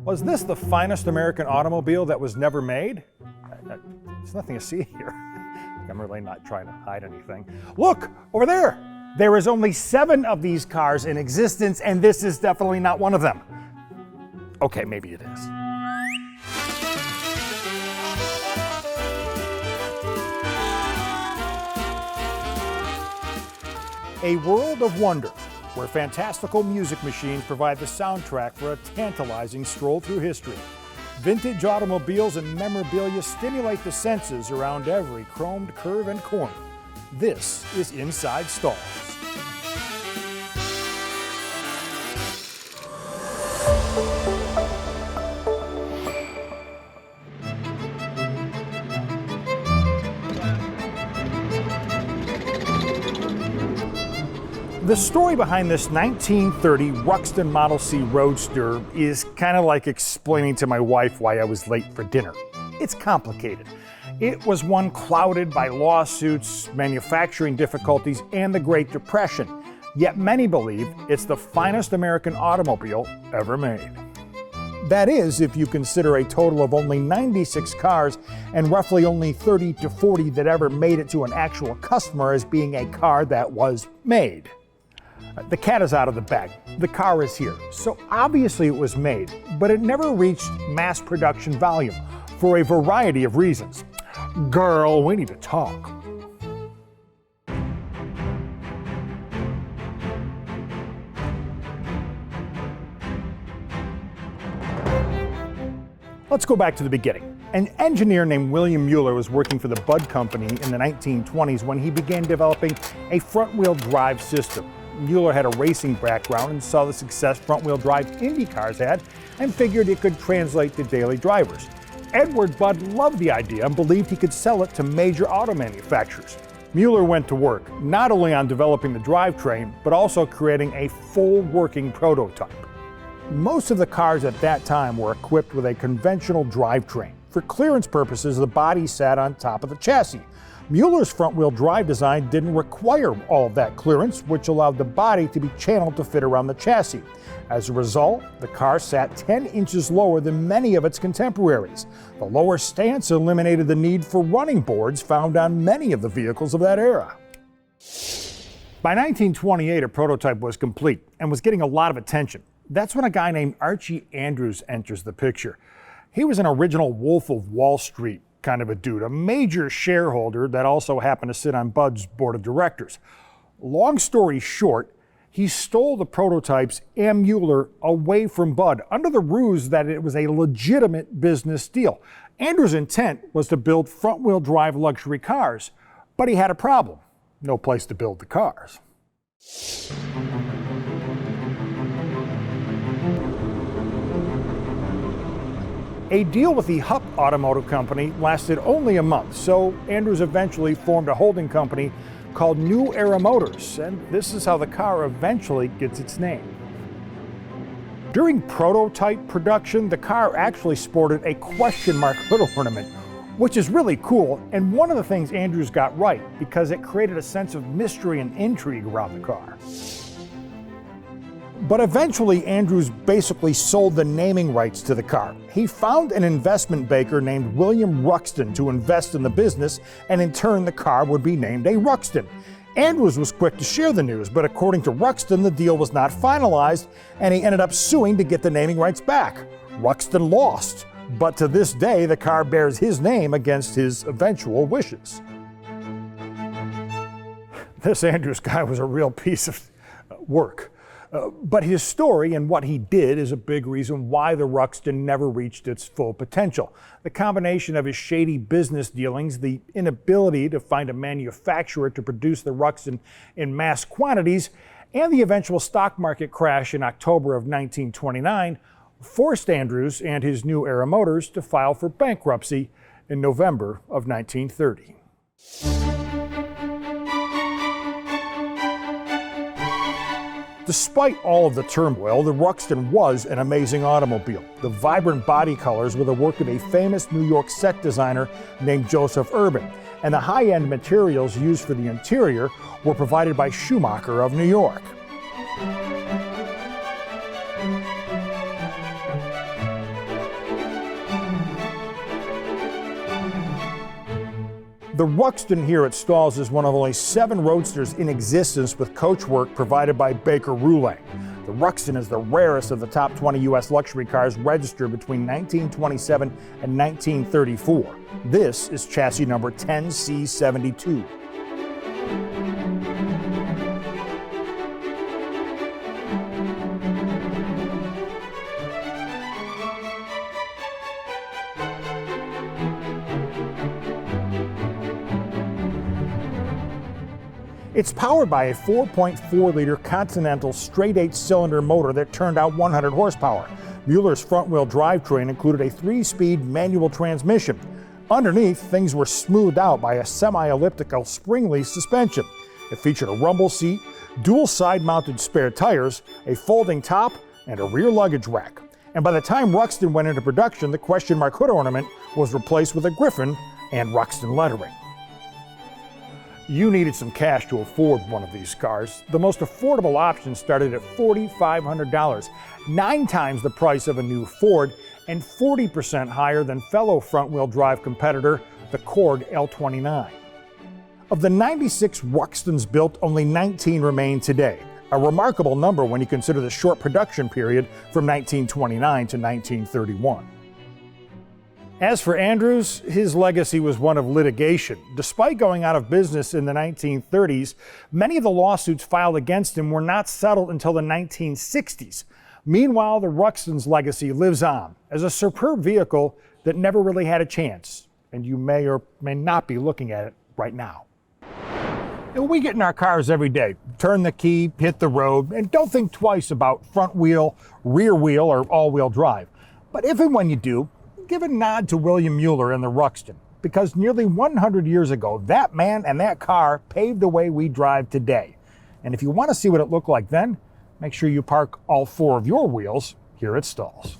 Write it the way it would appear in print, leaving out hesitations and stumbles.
Was this the finest American automobile that was never made? There's nothing to see here. I'm really not trying to hide anything. Look, over there! There is only 7 of these cars in existence, and this is definitely not one of them. Okay, maybe it is. A world of wonder, where fantastical music machines provide the soundtrack for a tantalizing stroll through history. Vintage automobiles and memorabilia stimulate the senses around every chromed curve and corner. This is Inside Stahls. The story behind this 1930 Ruxton Model C Roadster is kind of like explaining to my wife why I was late for dinner. It's complicated. It was one clouded by lawsuits, manufacturing difficulties, and the Great Depression. Yet many believe it's the finest American automobile ever made. That is, if you consider a total of only 96 cars and roughly only 30 to 40 that ever made it to an actual customer as being a car that was made. The cat is out of the bag. The car is here. So obviously it was made, but it never reached mass production volume for a variety of reasons. Girl, we need to talk. Let's go back to the beginning. An engineer named William Mueller was working for the Budd Company in the 1920s when he began developing a front-wheel drive system. Mueller had a racing background and saw the success front-wheel drive Indy cars had and figured it could translate to daily drivers. Edward Budd loved the idea and believed he could sell it to major auto manufacturers. Mueller went to work, not only on developing the drivetrain, but also creating a full working prototype. Most of the cars at that time were equipped with a conventional drivetrain. For clearance purposes, the body sat on top of the chassis. Mueller's front-wheel drive design didn't require all of that clearance, which allowed the body to be channeled to fit around the chassis. As a result, the car sat 10 inches lower than many of its contemporaries. The lower stance eliminated the need for running boards found on many of the vehicles of that era. By 1928, a prototype was complete and was getting a lot of attention. That's when a guy named Archie Andrews enters the picture. He was an original Wolf of Wall Street kind of a dude, a major shareholder that also happened to sit on Budd's board of directors. Long story short, he stole the prototypes and Mueller away from Budd under the ruse that it was a legitimate business deal. Andrews' intent was to build front-wheel drive luxury cars, but he had a problem. No place to build the cars. A deal with the Hupp Automotive Company lasted only a month, so Andrews eventually formed a holding company called New Era Motors, and this is how the car eventually gets its name. During prototype production, the car actually sported a question mark hood ornament, which is really cool, and one of the things Andrews got right because it created a sense of mystery and intrigue around the car. But eventually, Andrews basically sold the naming rights to the car. He found an investment banker named William Ruxton to invest in the business, and in turn, the car would be named a Ruxton. Andrews was quick to share the news, but according to Ruxton, the deal was not finalized, and he ended up suing to get the naming rights back. Ruxton lost, but to this day, the car bears his name against his eventual wishes. This Andrews guy was a real piece of work. But his story and what he did is a big reason why the Ruxton never reached its full potential. The combination of his shady business dealings, the inability to find a manufacturer to produce the Ruxton in mass quantities, and the eventual stock market crash in October of 1929 forced Andrews and his New Era Motors to file for bankruptcy in November of 1930. Despite all of the turmoil, the Ruxton was an amazing automobile. The vibrant body colors were the work of a famous New York set designer named Joseph Urban, and the high-end materials used for the interior were provided by Schumacher of New York. The Ruxton here at Stahls is one of only 7 roadsters in existence with coachwork provided by Baker Roulet. The Ruxton is the rarest of the top 20 U.S. luxury cars registered between 1927 and 1934. This is chassis number 10C72. It's powered by a 4.4-liter Continental straight 8-cylinder motor that turned out 100 horsepower. Mueller's front-wheel drivetrain included a 3-speed manual transmission. Underneath, things were smoothed out by a semi-elliptical spring-release suspension. It featured a rumble seat, dual side-mounted spare tires, a folding top, and a rear luggage rack. And by the time Ruxton went into production, the question mark hood ornament was replaced with a griffin and Ruxton lettering. You needed some cash to afford one of these cars. The most affordable option started at $4,500, 9 times the price of a new Ford, and 40% higher than fellow front-wheel drive competitor, the Cord L29. Of the 96 Ruxtons built, only 19 remain today, a remarkable number when you consider the short production period from 1929 to 1931. As for Andrews, his legacy was one of litigation. Despite going out of business in the 1930s, many of the lawsuits filed against him were not settled until the 1960s. Meanwhile, the Ruxton's legacy lives on as a superb vehicle that never really had a chance, and you may or may not be looking at it right now. We get in our cars every day, turn the key, hit the road, and don't think twice about front wheel, rear wheel, or all-wheel drive. But if and when you do, give a nod to William Mueller and the Ruxton, because nearly 100 years ago, that man and that car paved the way we drive today. And if you want to see what it looked like then, make sure you park all 4 of your wheels here at Stahls.